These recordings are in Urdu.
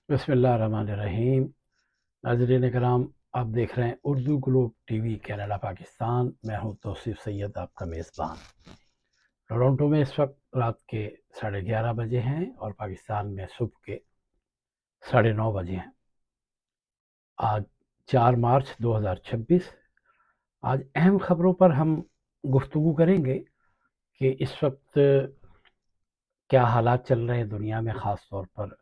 بسم اللہ الرحمن الرحیم۔ ناظرین کرام، آپ دیکھ رہے ہیں اردو گلوب ٹی وی کینیڈا پاکستان۔ میں ہوں توصیف سید، آپ کا میزبان۔ ٹورنٹو میں اس وقت رات کے 11:30 بجے ہیں اور پاکستان میں صبح کے 9:30 بجے ہیں۔ آج 4 مارچ 2026۔ آج اہم خبروں پر ہم گفتگو کریں گے کہ اس وقت کیا حالات چل رہے ہیں دنیا میں، خاص طور پر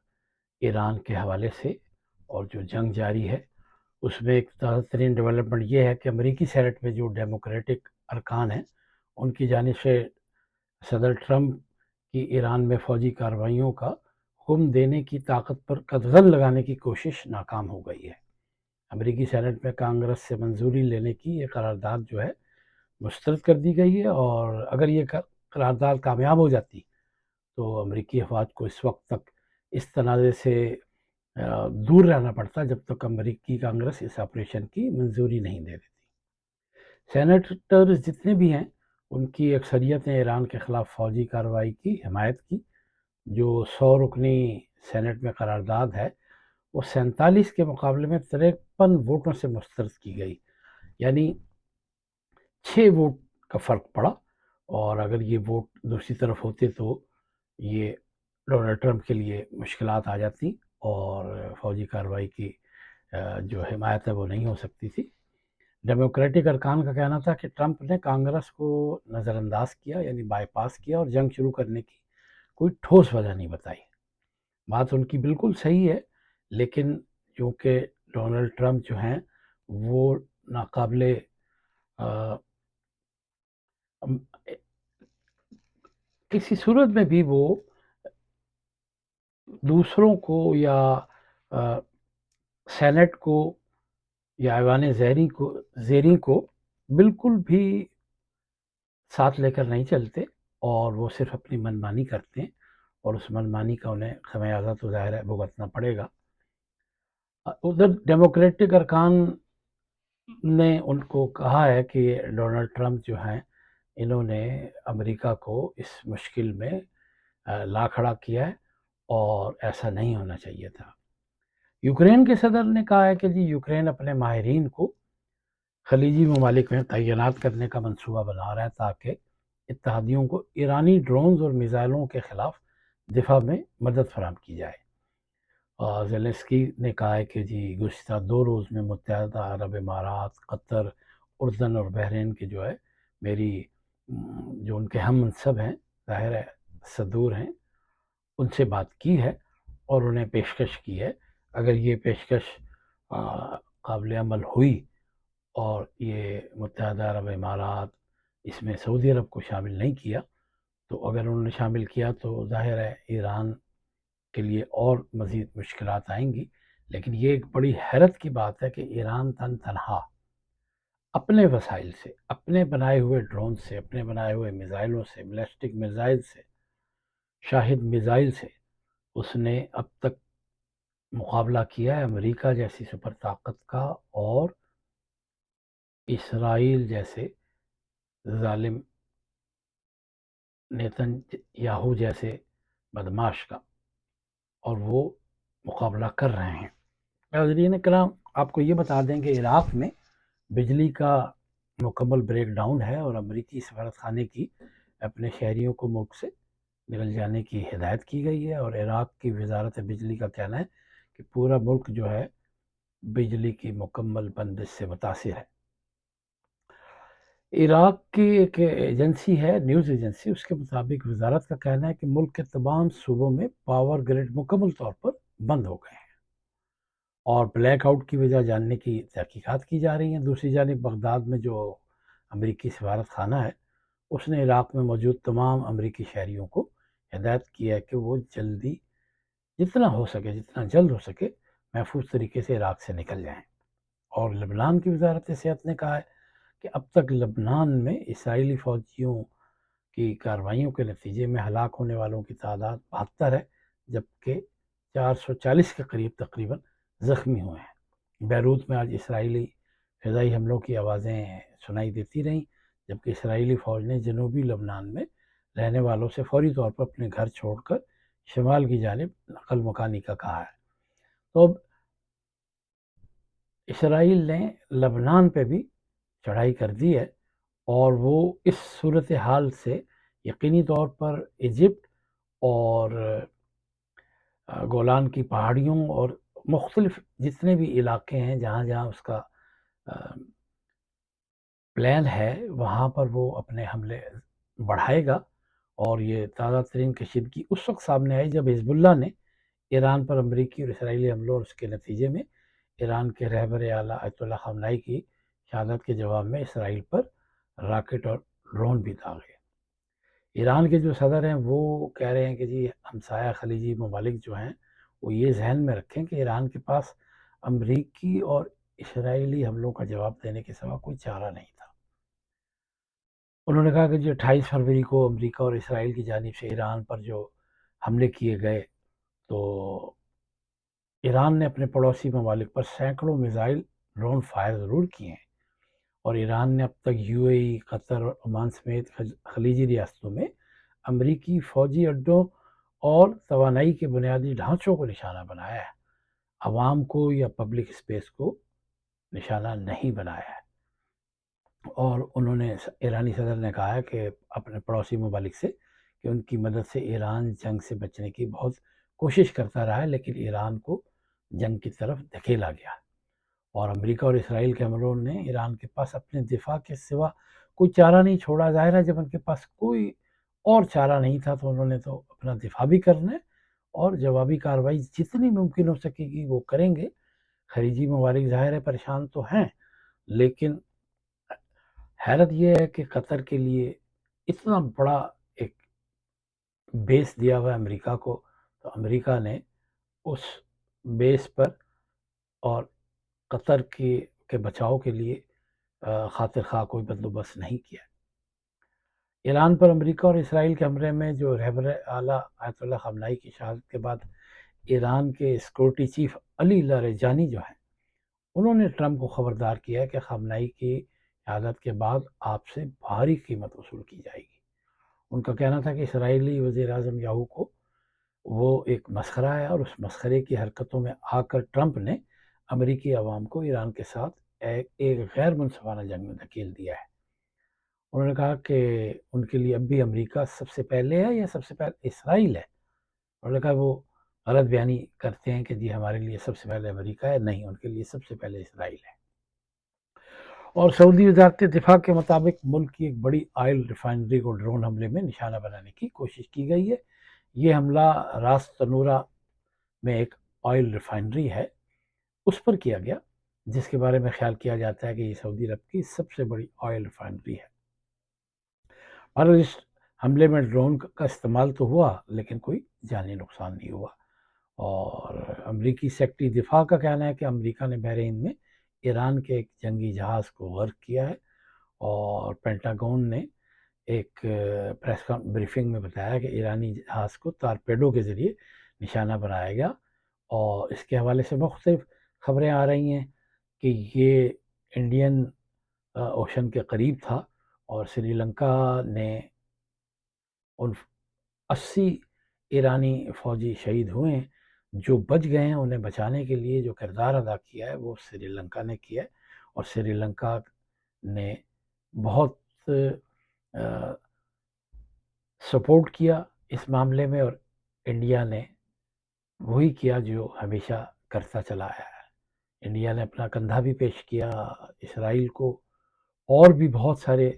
ایران کے حوالے سے، اور جو جنگ جاری ہے اس میں ایک تازہ ترین ڈیولپمنٹ یہ ہے کہ امریکی سینٹ میں جو ڈیموکریٹک ارکان ہیں ان کی جانب سے صدر ٹرمپ کی ایران میں فوجی کارروائیوں کا حکم دینے کی طاقت پر قدغن لگانے کی کوشش ناکام ہو گئی ہے۔ امریکی سینٹ میں کانگریس سے منظوری لینے کی یہ قرارداد جو ہے مسترد کر دی گئی ہے، اور اگر یہ قرارداد کامیاب ہو جاتی تو امریکی افواج کو اس وقت تک اس تنازع سے دور رہنا پڑتا جب تک امریکی کانگریس اس آپریشن کی منظوری نہیں دے دیتی۔ سینیٹرز جتنے بھی ہیں ان کی اکثریت نے ایران کے خلاف فوجی کارروائی کی حمایت کی۔ جو 100 رکنی سینٹ میں قرارداد ہے وہ 47 کے مقابلے میں 53 ووٹوں سے مسترد کی گئی، یعنی 6 ووٹ کا فرق پڑا، اور اگر یہ ووٹ دوسری طرف ہوتے تو یہ ڈونلڈ ٹرمپ کے لیے مشکلات آ جاتی اور فوجی کارروائی کی جو حمایت ہے وہ نہیں ہو سکتی تھی۔ ڈیموکریٹک ارکان کا کہنا تھا کہ ٹرمپ نے کانگریس کو نظر انداز کیا، یعنی بائی پاس کیا، اور جنگ شروع کرنے کی کوئی ٹھوس وجہ نہیں بتائی۔ بات ان کی بالکل صحیح ہے، لیکن چونکہ ڈونلڈ ٹرمپ جو ہیں وہ ناقابل کسی صورت میں بھی وہ دوسروں کو یا سینٹ کو یا ایوان زیریں کو بالکل بھی ساتھ لے کر نہیں چلتے، اور وہ صرف اپنی منمانی کرتے ہیں، اور اس منمانی کا انہیں خمیازہ تو ظاہر ہے بھگتنا پڑے گا۔ ادھر ڈیموکریٹک ارکان نے ان کو کہا ہے کہ ڈونلڈ ٹرمپ جو ہیں انہوں نے امریکہ کو اس مشکل میں لا کھڑا کیا ہے اور ایسا نہیں ہونا چاہیے تھا۔ یوکرین کے صدر نے کہا ہے کہ یوکرین اپنے ماہرین کو خلیجی ممالک میں تعینات کرنے کا منصوبہ بنا رہا ہے تاکہ اتحادیوں کو ایرانی ڈرونز اور میزائلوں کے خلاف دفاع میں مدد فراہم کی جائے۔ اور زیلنسکی نے کہا ہے کہ گزشتہ 2 روز میں متحدہ عرب امارات، قطر، اردن اور بحرین کے جو ہے میری جو ان کے ہم منصب ہیں، ظاہر ہے صدور ہیں، ان سے بات کی ہے اور انہیں پیشکش کی ہے۔ اگر یہ پیشکش قابل عمل ہوئی اور یہ متحدہ عرب امارات، اس میں سعودی عرب کو شامل نہیں کیا، تو اگر انہوں نے شامل کیا تو ظاہر ہے ایران کے لیے اور مزید مشکلات آئیں گی۔ لیکن یہ ایک بڑی حیرت کی بات ہے کہ ایران تنہا اپنے وسائل سے، اپنے بنائے ہوئے ڈرون سے، اپنے بنائے ہوئے میزائلوں سے، بیلسٹک میزائل سے، شاہد میزائل سے، اس نے اب تک مقابلہ کیا ہے امریکہ جیسی سپر طاقت کا اور اسرائیل جیسے ظالم نیتن یاہو جیسے بدماش کا، اور وہ مقابلہ کر رہے ہیں۔ ناظرین کرام، آپ کو یہ بتا دیں کہ عراق میں بجلی کا مکمل بریک ڈاؤن ہے اور امریکی سفارت خانے کی اپنے شہریوں کو ملک سے نکل جانے کی ہدایت کی گئی ہے، اور عراق کی وزارت بجلی کا کہنا ہے کہ پورا ملک جو ہے بجلی کی مکمل بندش سے متاثر ہے۔ عراق کی ایک ایجنسی ہے، نیوز ایجنسی، اس کے مطابق وزارت کا کہنا ہے کہ ملک کے تمام صوبوں میں پاور گریڈ مکمل طور پر بند ہو گئے ہیں اور بلیک آؤٹ کی وجہ جاننے کی تحقیقات کی جا رہی ہیں۔ دوسری جانب بغداد میں جو امریکی سفارت خانہ ہے اس نے عراق میں موجود تمام امریکی شہریوں کو ہدایت کی ہے کہ وہ جتنا ہو سکے، جتنا جلد ہو سکے محفوظ طریقے سے عراق سے نکل جائیں۔ اور لبنان کی وزارت صحت نے کہا ہے کہ اب تک لبنان میں اسرائیلی فوجیوں کی کارروائیوں کے نتیجے میں ہلاک ہونے والوں کی تعداد 72 ہے، جبکہ 440 کے قریب تقریباً زخمی ہوئے ہیں۔ بیروت میں آج اسرائیلی فضائی حملوں کی آوازیں سنائی دیتی رہیں، جبکہ اسرائیلی فوج نے جنوبی لبنان میں رہنے والوں سے فوری طور پر اپنے گھر چھوڑ کر شمال کی جانب نقل مکانی کا کہا ہے۔ تو اب اسرائیل نے لبنان پہ بھی چڑھائی کر دی ہے، اور وہ اس صورتحال سے یقینی طور پر ایجپٹ اور گولان کی پہاڑیوں اور مختلف جتنے بھی علاقے ہیں جہاں جہاں اس کا پلان ہے وہاں پر وہ اپنے حملے بڑھائے گا۔ اور یہ تازہ ترین کشیدگی اس وقت سامنے آئی جب حزب اللہ نے ایران پر امریکی اور اسرائیلی حملوں اور اس کے نتیجے میں ایران کے رہبر اعلیٰ آیت اللہ خامنائی کی شہادت کے جواب میں اسرائیل پر راکٹ اور ڈرون بھی داغے۔ ایران کے جو صدر ہیں وہ کہہ رہے ہیں کہ جی ہمسایہ خلیجی ممالک جو ہیں وہ یہ ذہن میں رکھیں کہ ایران کے پاس امریکی اور اسرائیلی حملوں کا جواب دینے کے سوا کوئی چارہ نہیں تھا۔ انہوں نے کہا کہ جو 28 فروری کو امریکہ اور اسرائیل کی جانب سے ایران پر جو حملے کیے گئے تو ایران نے اپنے پڑوسی ممالک پر سینکڑوں میزائل ڈرون فائر ضرور کیے ہیں، اور ایران نے اب تک یو اے ای، قطر اور عمان سمیت خلیجی ریاستوں میں امریکی فوجی اڈوں اور توانائی کے بنیادی ڈھانچوں کو نشانہ بنایا ہے، عوام کو یا پبلک اسپیس کو نشانہ نہیں بنایا ہے۔ اور انہوں نے ایرانی صدر نے کہا ہے کہ اپنے پڑوسی ممالک سے کہ ان کی مدد سے ایران جنگ سے بچنے کی بہت کوشش کرتا رہا ہے، لیکن ایران کو جنگ کی طرف دھکیلا گیا، اور امریکہ اور اسرائیل کے حملوں نے ایران کے پاس اپنے دفاع کے سوا کوئی چارہ نہیں چھوڑا۔ ظاہر ہے جب ان کے پاس کوئی اور چارہ نہیں تھا تو انہوں نے تو اپنا دفاع بھی کرنا ہے، اور جوابی کارروائی جتنی ممکن ہو سکے گی وہ کریں گے۔ خلیجی ممالک ظاہر ہے پریشان تو ہیں، لیکن حیرت یہ ہے کہ قطر کے لیے اتنا بڑا ایک بیس دیا ہوا ہے امریکہ کو، تو امریکہ نے اس بیس پر اور قطر کے بچاؤ کے لیے خاطر خواہ کوئی بندوبست نہیں کیا۔ ایران پر امریکہ اور اسرائیل کے حملے میں جو رہبر اعلیٰ آیت اللہ خامنائی کی شہادت کے بعد ایران کے سیکورٹی چیف علی لاریجانی جو ہیں انہوں نے ٹرمپ کو خبردار کیا ہے کہ خامنائی کی شہادت کے بعد آپ سے بھاری قیمت وصول کی جائے گی۔ ان کا کہنا تھا کہ اسرائیلی وزیر اعظم یاہو کو وہ ایک مسخرہ ہے، اور اس مسخرے کی حرکتوں میں آ کر ٹرمپ نے امریکی عوام کو ایران کے ساتھ ایک غیر منصفانہ جنگ میں دھکیل دیا ہے۔ انہوں نے کہا کہ ان کے لیے اب بھی امریکہ سب سے پہلے ہے یا سب سے پہلے اسرائیل ہے۔ انہوں نے کہا وہ غلط بیانی کرتے ہیں کہ جی ہمارے لیے سب سے پہلے امریکہ ہے، نہیں، ان کے لیے سب سے پہلے اسرائیل ہے۔ اور سعودی وزارت دفاع کے مطابق ملک کی ایک بڑی آئل ریفائنری کو ڈرون حملے میں نشانہ بنانے کی کوشش کی گئی ہے۔ یہ حملہ راس تنورہ میں ایک آئل ریفائنری ہے اس پر کیا گیا، جس کے بارے میں خیال کیا جاتا ہے کہ یہ سعودی عرب کی سب سے بڑی آئل ریفائنری ہے۔ اور اس حملے میں ڈرون کا استعمال تو ہوا لیکن کوئی جانی نقصان نہیں ہوا۔ اور امریکی سیکٹری دفاع کا کہنا ہے کہ امریکہ نے بحرین میں ایران کے ایک جنگی جہاز کو غرق کیا ہے، اور پینٹاگون نے ایک پریس بریفنگ میں بتایا کہ ایرانی جہاز کو تارپیڈو کے ذریعے نشانہ بنایا گیا۔ اور اس کے حوالے سے مختلف خبریں آ رہی ہیں کہ یہ انڈین اوشن کے قریب تھا، اور سری لنکا نے ان 80 ایرانی فوجی شہید ہوئے ہیں، جو بچ گئے ہیں انہیں بچانے کے لیے جو کردار ادا کیا ہے وہ سری لنکا نے کیا ہے، اور سری لنکا نے بہت سپورٹ کیا اس معاملے میں، اور انڈیا نے وہی کیا جو ہمیشہ کرتا چلا آیا ہے۔ انڈیا نے اپنا کندھا بھی پیش کیا اسرائیل کو، اور بھی بہت سارے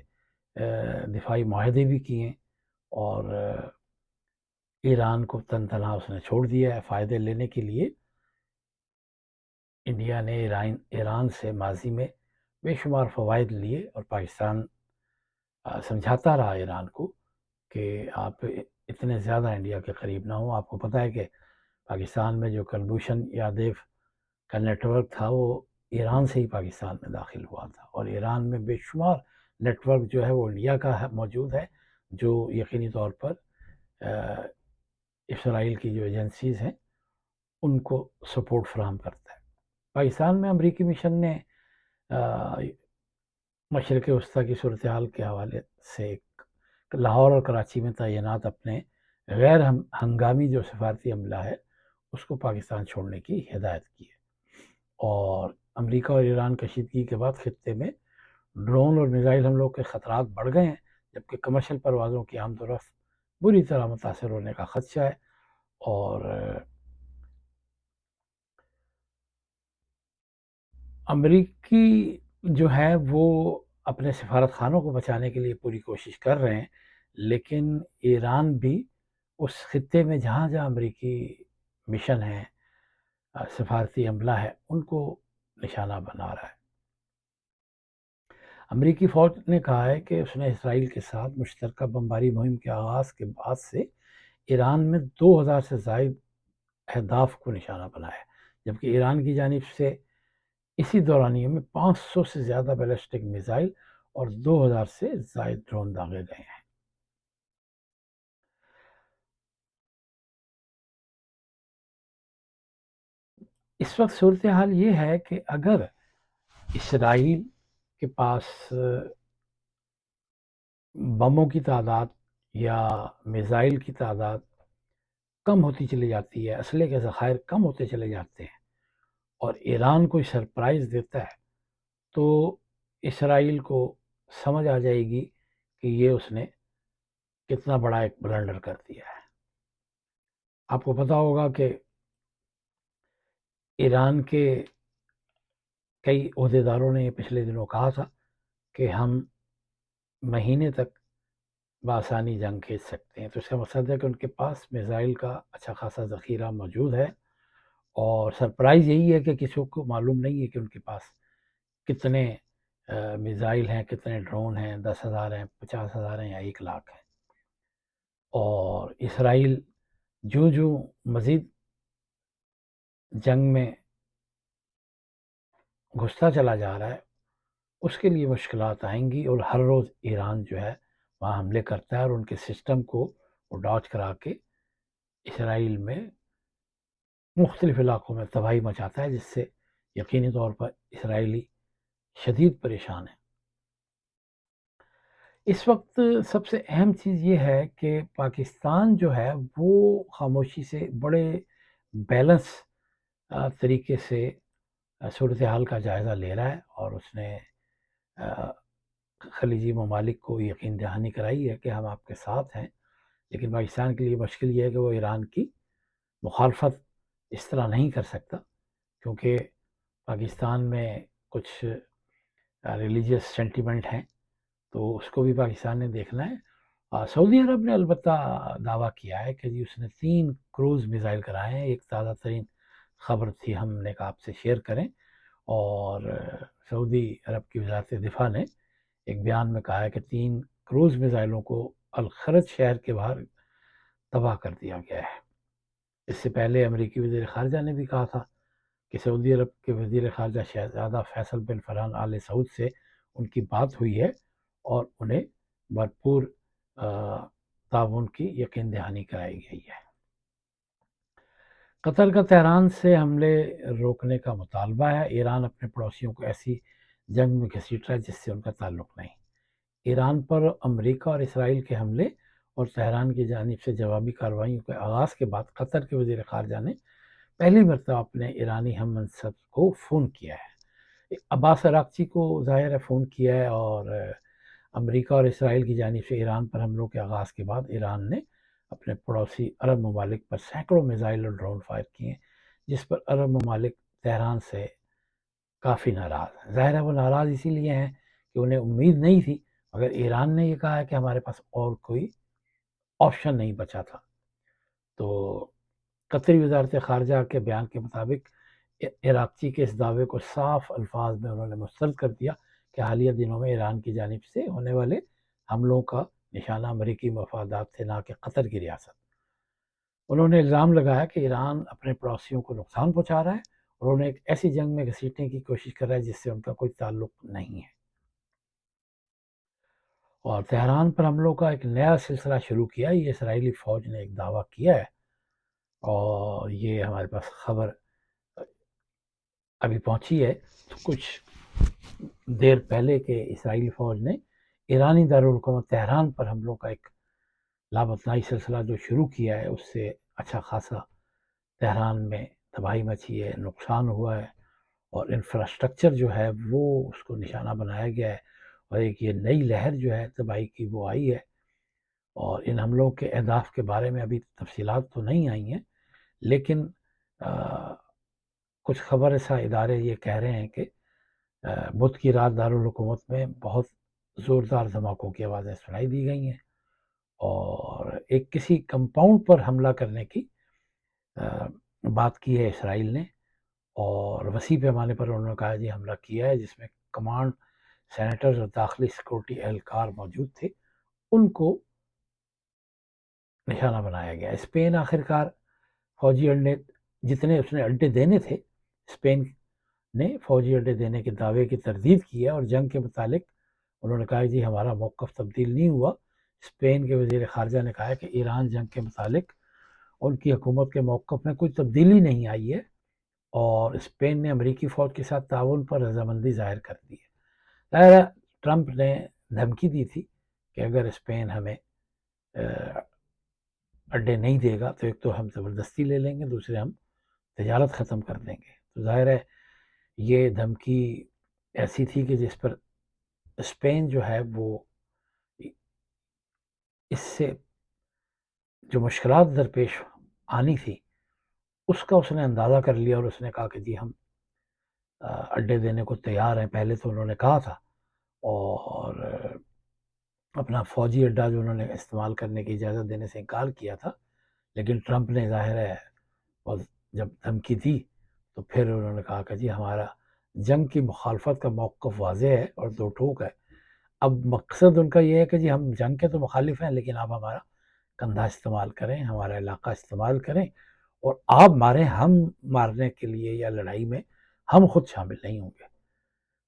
دفاعی معاہدے بھی کیے، اور ایران کو تن تنہا اس نے چھوڑ دیا ہے۔ فائدے لینے کے لیے انڈیا نے ایران سے ماضی میں بے شمار فوائد لیے، اور پاکستان سمجھاتا رہا ایران کو کہ آپ اتنے زیادہ انڈیا کے قریب نہ ہوں۔ آپ کو پتہ ہے کہ پاکستان میں جو کلبھوشن یادیو کا نیٹ ورک تھا وہ ایران سے ہی پاکستان میں داخل ہوا تھا، اور ایران میں بے شمار نیٹ ورک جو ہے وہ انڈیا کا موجود ہے، جو یقینی طور پر اسرائیل کی جو ایجنسیز ہیں ان کو سپورٹ فراہم کرتا ہے۔ پاکستان میں امریکی مشن نے مشرق وسطیٰ کی صورتحال کے حوالے سے لاہور اور کراچی میں تعینات اپنے غیر ہنگامی جو سفارتی عملہ ہے اس کو پاکستان چھوڑنے کی ہدایت کی ہے۔ اور امریکہ اور ایران کشیدگی کے بعد خطے میں ڈرون اور میزائل حملوں کے خطرات بڑھ گئے ہیں، جبکہ کمرشل پروازوں کی آمد و رفت بری طرح متاثر ہونے کا خدشہ ہے۔ اور امریکی جو ہے وہ اپنے سفارت خانوں کو بچانے کے لیے پوری کوشش کر رہے ہیں، لیکن ایران بھی اس خطے میں جہاں جہاں امریکی مشن ہیں، سفارتی عملہ ہے، ان کو نشانہ بنا رہا ہے۔ امریکی فوج نے کہا ہے کہ اس نے اسرائیل کے ساتھ مشترکہ بمباری مہم کے آغاز کے بعد سے ایران میں 2000 سے زائد اہداف کو نشانہ بنایا ہے، جبکہ ایران کی جانب سے اسی دورانیے میں 500 سے زیادہ بیلسٹک میزائل اور 2000 سے زائد ڈرون داغے گئے ہیں۔ اس وقت صورتحال یہ ہے کہ اگر اسرائیل کے پاس بموں کی تعداد یا میزائل کی تعداد کم ہوتی چلی جاتی ہے، اسلحے کے ذخائر کم ہوتے چلے جاتے ہیں، اور ایران کوئی سرپرائز دیتا ہے، تو اسرائیل کو سمجھ آ جائے گی کہ یہ اس نے کتنا بڑا ایک بلنڈر کر دیا ہے۔ آپ کو پتا ہوگا کہ ایران کے کئی عہدیداروں نے پچھلے دنوں کہا تھا کہ ہم مہینے تک بآسانی جنگ کھیچ سکتے ہیں، تو اس کا مقصد ہے کہ ان کے پاس میزائل کا اچھا خاصا ذخیرہ موجود ہے، اور سرپرائز یہی ہے کہ کسی کو معلوم نہیں ہے کہ ان کے پاس کتنے میزائل ہیں، کتنے ڈرون ہیں، 10,000 ہیں، 50,000 ہیں یا 1,00,000 ہیں۔ اور اسرائیل جو مزید جنگ میں گھستا چلا جا رہا ہے، اس کے لیے مشکلات آئیں گی، اور ہر روز ایران جو ہے وہاں حملے کرتا ہے اور ان کے سسٹم کو وہ ڈاج کرا کے اسرائیل میں مختلف علاقوں میں تباہی مچاتا ہے، جس سے یقینی طور پر اسرائیلی شدید پریشان ہیں۔ اس وقت سب سے اہم چیز یہ ہے کہ پاکستان جو ہے وہ خاموشی سے بڑے بیلنس طریقے سے صورتحال کا جائزہ لے رہا ہے، اور اس نے خلیجی ممالک کو یقین دہانی کرائی ہے کہ ہم آپ کے ساتھ ہیں، لیکن پاکستان کے لیے مشکل یہ ہے کہ وہ ایران کی مخالفت اس طرح نہیں کر سکتا، کیونکہ پاکستان میں کچھ ریلیجیس سینٹیمنٹ ہیں، تو اس کو بھی پاکستان نے دیکھنا ہے۔ سعودی عرب نے البتہ دعویٰ کیا ہے کہ جی اس نے 3 کروز میزائل کرائے ہیں۔ ایک تازہ ترین خبر تھی، ہم نے کہا آپ سے شیئر کریں، اور سعودی عرب کی وزارت دفاع نے ایک بیان میں کہا ہے کہ 3 کروز میزائلوں کو الخرج شہر کے باہر تباہ کر دیا گیا ہے۔ اس سے پہلے امریکی وزیر خارجہ نے بھی کہا تھا کہ سعودی عرب کے وزیر خارجہ شہزادہ فیصل بن فرحان آل سعود سے ان کی بات ہوئی ہے، اور انہیں بھرپور تعاون کی یقین دہانی کرائی گئی ہے۔ قطر کا تہران سے حملے روکنے کا مطالبہ ہے۔ ایران اپنے پڑوسیوں کو ایسی جنگ میں گھسیٹ رہا ہے جس سے ان کا تعلق نہیں۔ ایران پر امریکہ اور اسرائیل کے حملے اور تہران کی جانب سے جوابی کارروائیوں کے آغاز کے بعد قطر کے وزیر خارجہ نے پہلی مرتبہ اپنے ایرانی ہم منصب کو فون کیا ہے۔ عباس عراقچی کو ظاہر ہے فون کیا ہے، اور امریکہ اور اسرائیل کی جانب سے ایران پر حملوں کے آغاز کے بعد ایران نے اپنے پڑوسی عرب ممالک پر سینکڑوں میزائل اور ڈرون فائر کیے ہیں، جس پر عرب ممالک تہران سے کافی ناراض ہیں۔ ظاہر ہے وہ ناراض اسی لیے ہیں کہ انہیں امید نہیں تھی، مگر ایران نے یہ کہا ہے کہ ہمارے پاس اور کوئی آپشن نہیں بچا تھا۔ تو قطری وزارت خارجہ کے بیان کے مطابق عراقچی کے اس دعوے کو صاف الفاظ میں انہوں نے مسترد کر دیا کہ حالیہ دنوں میں ایران کی جانب سے ہونے والے حملوں کا نشانہ امریکی مفادات تھے، نہ کہ قطر کی ریاست۔ انہوں نے الزام لگایا کہ ایران اپنے پڑوسیوں کو نقصان پہنچا رہا ہے اور انہیں ایک ایسی جنگ میں گھسیٹنے کی کوشش کر رہا ہے جس سے ان کا کوئی تعلق نہیں ہے۔ اور تہران پر حملوں کا ایک نیا سلسلہ شروع کیا، یہ اسرائیلی فوج نے ایک دعویٰ کیا ہے، اور یہ ہمارے پاس خبر ابھی پہنچی ہے تو کچھ دیر پہلے کہ اسرائیلی فوج نے ایرانی دارالحکومت تہران پر حملوں کا ایک لامتناہی سلسلہ جو شروع کیا ہے، اس سے اچھا خاصا تہران میں تباہی مچی ہے، نقصان ہوا ہے، اور انفراسٹرکچر جو ہے وہ اس کو نشانہ بنایا گیا ہے، اور ایک یہ نئی لہر جو ہے تباہی کی وہ آئی ہے۔ اور ان حملوں کے اہداف کے بارے میں ابھی تفصیلات تو نہیں آئی ہیں، لیکن کچھ خبر رساں ادارے یہ کہہ رہے ہیں کہ بدھ کی رات دارالحکومت میں بہت زوردار دھماکوں کی آوازیں سنائی دی گئی ہیں، اور ایک کسی کمپاؤنڈ پر حملہ کرنے کی بات کی ہے اسرائیل نے، اور وسیع پیمانے پر انہوں نے کہا جی حملہ کیا ہے، جس میں کمانڈ سینیٹرز اور داخلی سیکورٹی اہلکار موجود تھے، ان کو نشانہ بنایا گیا۔ اسپین آخرکار فوجی اڈے جتنے اس نے اڈے دینے تھے، اسپین نے فوجی اڈے دینے کے دعوے کی تردید کی ہے، اور جنگ کے متعلق انہوں نے کہا جی ہمارا موقف تبدیل نہیں ہوا۔ اسپین کے وزیر خارجہ نے کہا کہ ایران جنگ کے متعلق ان کی حکومت کے موقف میں کوئی تبدیلی نہیں آئی ہے، اور اسپین نے امریکی فوج کے ساتھ تعاون پر رضامندی ظاہر کر دی ہے۔ ظاہر ٹرمپ نے دھمکی دی تھی کہ اگر اسپین ہمیں اڈے نہیں دے گا تو ایک تو ہم زبردستی لے لیں گے، دوسرے ہم تجارت ختم کر دیں گے۔ تو ظاہر ہے یہ دھمکی ایسی تھی کہ جس پر اسپین جو ہے وہ اس سے جو مشکلات درپیش آنی تھی اس کا اس نے اندازہ کر لیا، اور اس نے کہا کہ جی ہم اڈے دینے کو تیار ہیں۔ پہلے تو انہوں نے کہا تھا، اور اپنا فوجی اڈا جو انہوں نے استعمال کرنے کی اجازت دینے سے انکار کیا تھا، لیکن ٹرمپ نے ظاہر ہے جب دھمکی دی تو پھر انہوں نے کہا کہ جی ہمارا جنگ کی مخالفت کا موقف واضح ہے اور دو ٹوک ہے۔ اب مقصد ان کا یہ ہے کہ جی ہم جنگ کے تو مخالف ہیں، لیکن آپ ہمارا کندھا استعمال کریں، ہمارا علاقہ استعمال کریں، اور آپ ماریں، ہم مارنے کے لیے یا لڑائی میں ہم خود شامل نہیں ہوں گے۔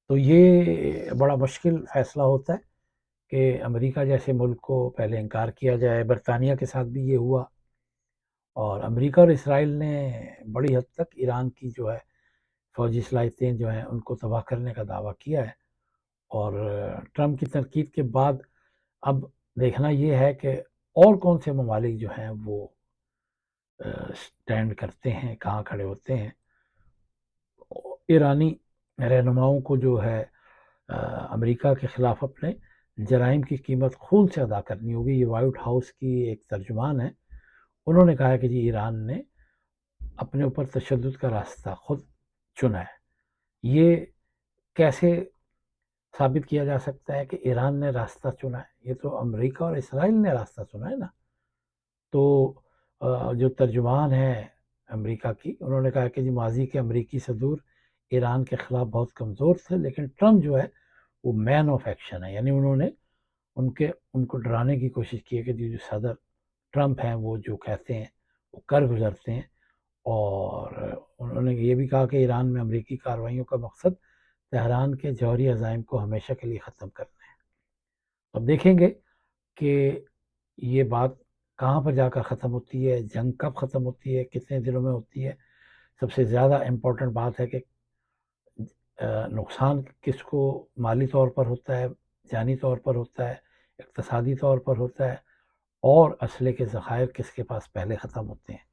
تو یہ بڑا مشکل فیصلہ ہوتا ہے کہ امریکہ جیسے ملک کو پہلے انکار کیا جائے۔ برطانیہ کے ساتھ بھی یہ ہوا، اور امریکہ اور اسرائیل نے بڑی حد تک ایران کی جو ہے فوجی صلاحیتیں جو ہیں ان کو تباہ کرنے کا دعویٰ کیا ہے، اور ٹرمپ کی تنقید کے بعد اب دیکھنا یہ ہے کہ اور کون سے ممالک جو ہیں وہ سٹینڈ کرتے ہیں، کہاں کھڑے ہوتے ہیں۔ ایرانی رہنماؤں کو جو ہے امریکہ کے خلاف اپنے جرائم کی قیمت خون سے ادا کرنی ہوگی۔ یہ وائٹ ہاؤس کی ایک ترجمان ہے، انہوں نے کہا کہ جی ایران نے اپنے اوپر تشدد کا راستہ خود چنا ہے۔ یہ کیسے ثابت کیا جا سکتا ہے کہ ایران نے راستہ چنا ہے؟ یہ تو امریکہ اور اسرائیل نے راستہ چنا ہے نا۔ تو جو ترجمان ہے امریکہ کی، انہوں نے کہا کہ جی ماضی کے امریکی صدور ایران کے خلاف بہت کمزور تھے، لیکن ٹرمپ جو ہے وہ مین آف ایکشن ہے، یعنی انہوں نے ان کو ڈرانے کی کوشش کی ہے کہ جو صدر ٹرمپ ہیں وہ جو کہتے ہیں وہ کر گزرتے ہیں، اور انہوں نے یہ بھی کہا کہ ایران میں امریکی کارروائیوں کا مقصد تہران کے جوہری عزائم کو ہمیشہ کے لیے ختم کرنا ہے۔ اب دیکھیں گے کہ یہ بات کہاں پر جا کر ختم ہوتی ہے، جنگ کب ختم ہوتی ہے، کتنے دنوں میں ہوتی ہے۔ سب سے زیادہ امپورٹنٹ بات ہے کہ نقصان کس کو مالی طور پر ہوتا ہے، جانی طور پر ہوتا ہے، اقتصادی طور پر ہوتا ہے، اور اسلحے کے ذخائر کس کے پاس پہلے ختم ہوتے ہیں۔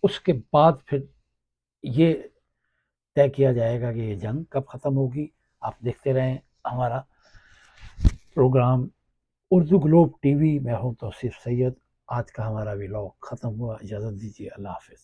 اس کے بعد پھر یہ طے کیا جائے گا کہ یہ جنگ کب ختم ہوگی۔ آپ دیکھتے رہیں ہمارا programme Urdu globe T V. میں ہوں توصیف سید۔ آج کا ہمارا ولاگ ختم ہوا، اجازت دیجیے، اللہ حافظ۔